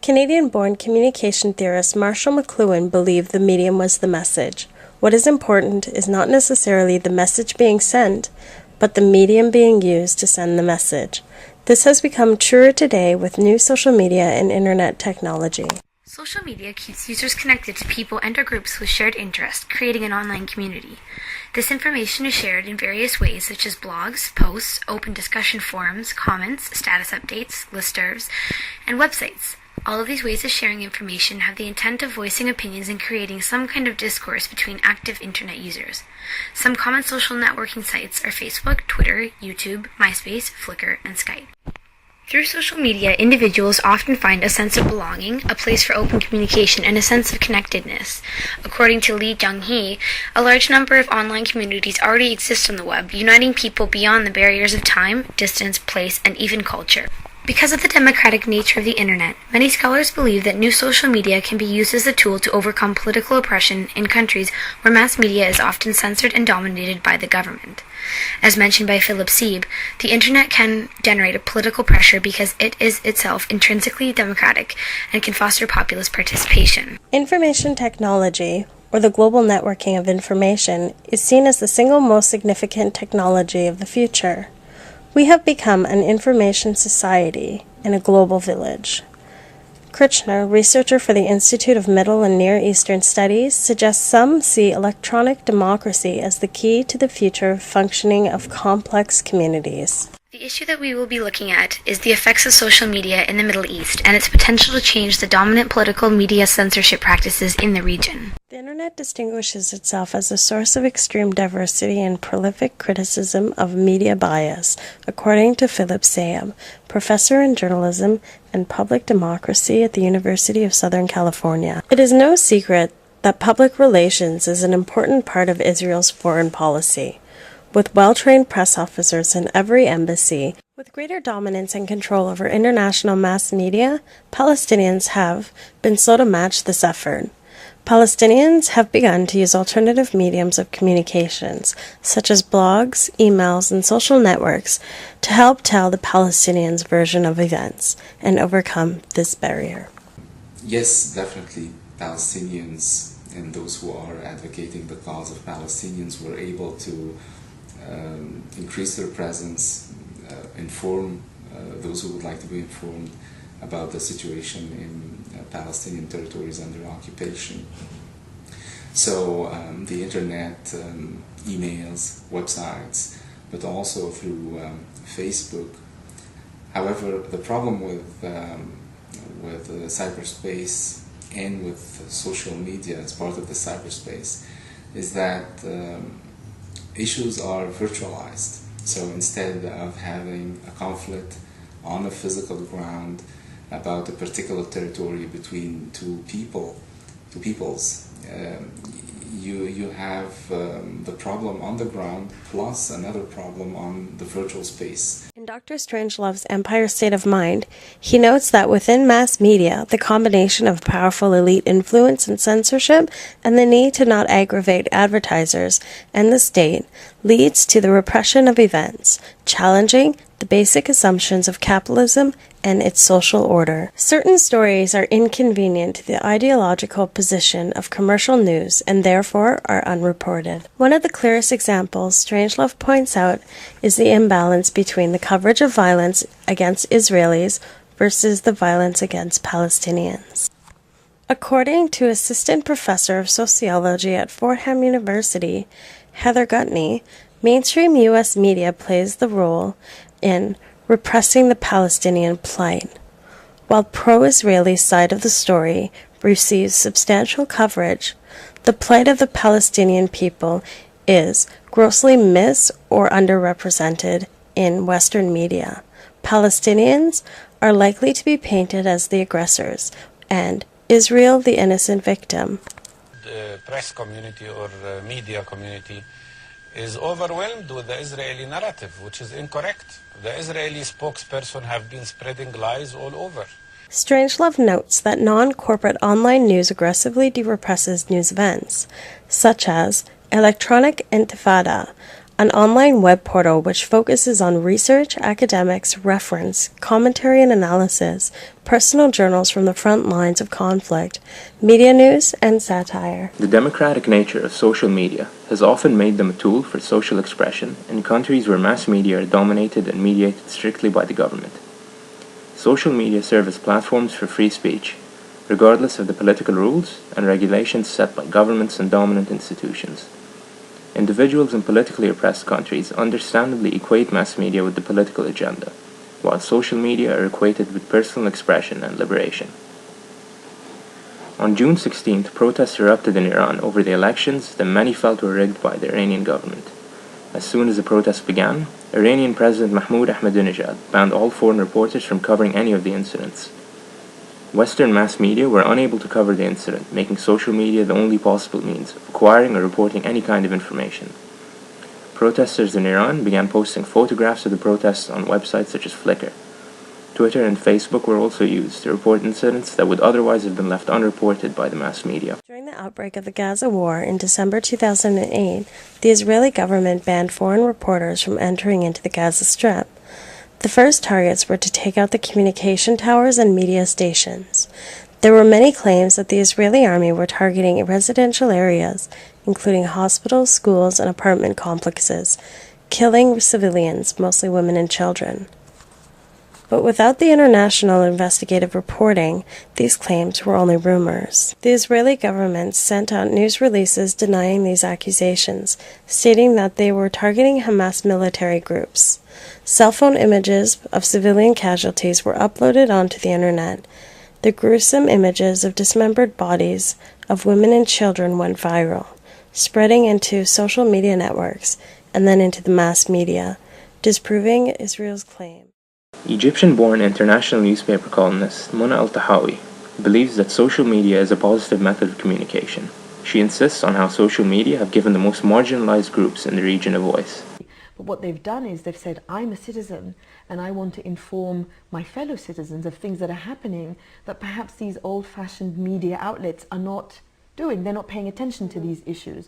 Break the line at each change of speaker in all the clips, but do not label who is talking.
Canadian-born communication theorist Marshall McLuhan believed the medium was the message. What is important is not necessarily the message being sent, but the medium being used to send the message. This has become truer today with new social media and internet technology.
Social media keeps users connected to people and or groups with shared interests, creating an online community. This information is shared in various ways such as blogs, posts, open discussion forums, comments, status updates, listservs, and websites. All of these ways of sharing information have the intent of voicing opinions and creating some kind of discourse between active internet users. Some common social networking sites are Facebook, Twitter, YouTube, MySpace, Flickr, and Skype. Through social media, individuals often find a sense of belonging, a place for open communication, and a sense of connectedness. According to Lee Jung-hee, a large number of online communities already exist on the web, uniting people beyond the barriers of time, distance, place, and even culture. Because of the democratic nature of the internet, many scholars believe that new social media can be used as a tool to overcome political oppression in countries where mass media is often censored and dominated by the government. As mentioned by Philip Sieb, the internet can generate a political pressure because it is itself intrinsically democratic and can foster populist participation.
Information technology, or the global networking of information, is seen as the single most significant technology of the future. We have become an information society in a global village. Kirchner, researcher for the Institute of Middle and Near Eastern Studies, suggests some see electronic democracy as the key to the future functioning of complex communities.
The issue that we will be looking at is the effects of social media in the Middle East and its potential to change the dominant political media censorship practices in the region.
The Internet distinguishes itself as a source of extreme diversity and prolific criticism of media bias, according to Philip Sieb, professor in journalism and public democracy at the University of Southern California. It is no secret that public relations is an important part of Israel's foreign policy. With well-trained press officers in every embassy, with greater dominance and control over international mass media, Palestinians have been slow to match this effort. Palestinians have begun to use alternative mediums of communications, such as blogs, emails, and social networks, to help tell the Palestinians' version of events and overcome this barrier.
Yes, definitely, Palestinians and those who are advocating the cause of Palestinians were able to increase their presence, inform those who would like to be informed about the situation in Palestinian territories under occupation. So the internet, emails, websites, but also through Facebook. However, the problem with cyberspace and with social media as part of the cyberspace is that issues are virtualized. So instead of having a conflict on a physical ground about a particular territory between two peoples, you have the problem on the ground plus another problem on the virtual space.
In Dr. Strangelove's Empire State of Mind, he notes that within mass media, the combination of powerful elite influence and censorship and the need to not aggravate advertisers and the state leads to the repression of events, challenging the basic assumptions of capitalism and its social order. Certain stories are inconvenient to the ideological position of commercial news and therefore are unreported. One of the clearest examples Strangelove points out is the imbalance between the coverage of violence against Israelis versus the violence against Palestinians. According to Assistant Professor of Sociology at Fordham University, Heather Gutney, mainstream U.S. media plays the role in repressing the Palestinian plight. While pro-Israeli side of the story receives substantial coverage, the plight of the Palestinian people is grossly mis- or underrepresented in Western media. Palestinians are likely to be painted as the aggressors, and Israel the innocent victim.
The press community or media community is overwhelmed with the Israeli narrative, which is incorrect. The Israeli spokesperson have been spreading lies all over.
Strangelove notes that non-corporate online news aggressively de-represses news events, such as Electronic Intifada, an online web portal which focuses on research, academics, reference, commentary and analysis, personal journals from the front lines of conflict, media news, and satire.
The democratic nature of social media has often made them a tool for social expression in countries where mass media are dominated and mediated strictly by the government. Social media serve as platforms for free speech, regardless of the political rules and regulations set by governments and dominant institutions. Individuals in politically oppressed countries understandably equate mass media with the political agenda, while social media are equated with personal expression and liberation. On June 16th, protests erupted in Iran over the elections that many felt were rigged by the Iranian government. As soon as the protests began, Iranian President Mahmoud Ahmadinejad banned all foreign reporters from covering any of the incidents. Western mass media were unable to cover the incident, making social media the only possible means of acquiring or reporting any kind of information. Protesters in Iran began posting photographs of the protests on websites such as Flickr. Twitter and Facebook were also used to report incidents that would otherwise have been left unreported by the mass media.
During the outbreak of the Gaza war in December 2008, the Israeli government banned foreign reporters from entering into the Gaza Strip. The first targets were to take out the communication towers and media stations. There were many claims that the Israeli army were targeting residential areas, including hospitals, schools, and apartment complexes, killing civilians, mostly women and children. But without the international investigative reporting, these claims were only rumors. The Israeli government sent out news releases denying these accusations, stating that they were targeting Hamas military groups. Cell phone images of civilian casualties were uploaded onto the internet. The gruesome images of dismembered bodies of women and children went viral, spreading into social media networks and then into the mass media, disproving Israel's claim.
Egyptian-born international newspaper columnist Mona Al-Tahawi believes that social media is a positive method of communication. She insists on how social media have given the most marginalized groups in the region a voice.
But what they've done is they've said, I'm a citizen and I want to inform my fellow citizens of things that are happening that perhaps these old-fashioned media outlets are not doing. They're not paying attention to these issues.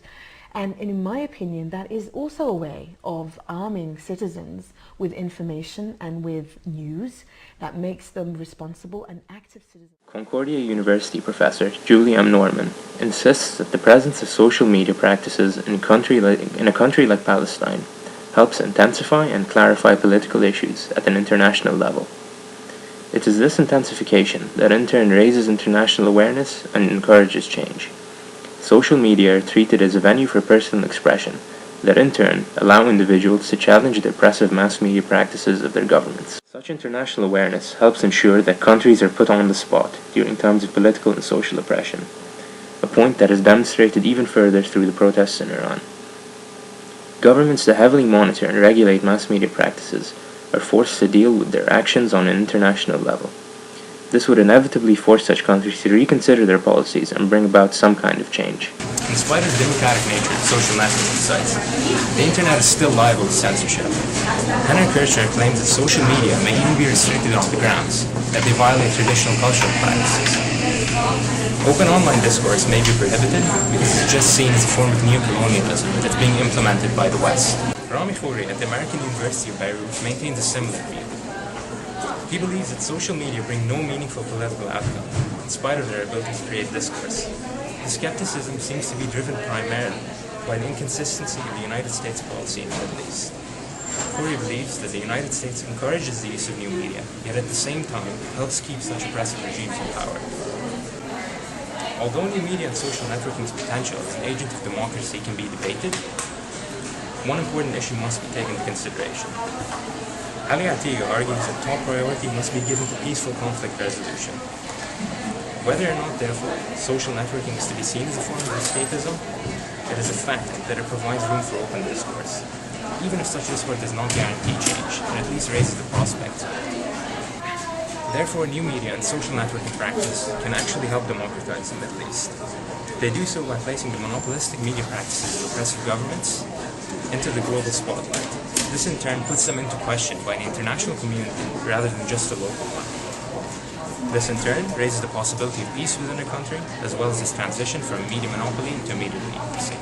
And in my opinion, that is also a way of arming citizens with information and with news that makes them responsible and active citizens.
Concordia University professor Julie M. Norman insists that the presence of social media practices in a country like Palestine helps intensify and clarify political issues at an international level. It is this intensification that in turn raises international awareness and encourages change. Social media are treated as a venue for personal expression that in turn allow individuals to challenge the oppressive mass media practices of their governments. Such international awareness helps ensure that countries are put on the spot during times of political and social oppression, a point that is demonstrated even further through the protests in Iran. Governments that heavily monitor and regulate mass media practices are forced to deal with their actions on an international level. This would inevitably force such countries to reconsider their policies and bring about some kind of change.
In spite of the democratic nature of social networking sites, the internet is still liable to censorship. Henry Kirchner claims that social media may even be restricted on the grounds that they violate traditional cultural practices. Open online discourse may be prohibited because it's just seen as a form of neo-colonialism that's being implemented by the West. Rami Khouri at the American University of Beirut maintains a similar view. He believes that social media bring no meaningful political outcome, in spite of their ability to create discourse. The skepticism seems to be driven primarily by the inconsistency of the United States policy in the Middle East. Khouri believes that the United States encourages the use of new media, yet at the same time helps keep such oppressive regimes in power. Although new media and social networking's potential as an agent of democracy can be debated, one important issue must be taken into consideration. Ali Atiga argues that top priority must be given to peaceful conflict resolution. Whether or not, therefore, social networking is to be seen as a form of escapism, it is a fact that it provides room for open discourse. Even if such discourse does not guarantee change, it at least raises the prospect. Therefore, new media and social networking practice can actually help democratize the Middle East. They do so by placing the monopolistic media practices of oppressive governments into the global spotlight. This in turn puts them into question by the international community rather than just the local one. This in turn raises the possibility of peace within a country, as well as its transition from a media monopoly to a media democracy.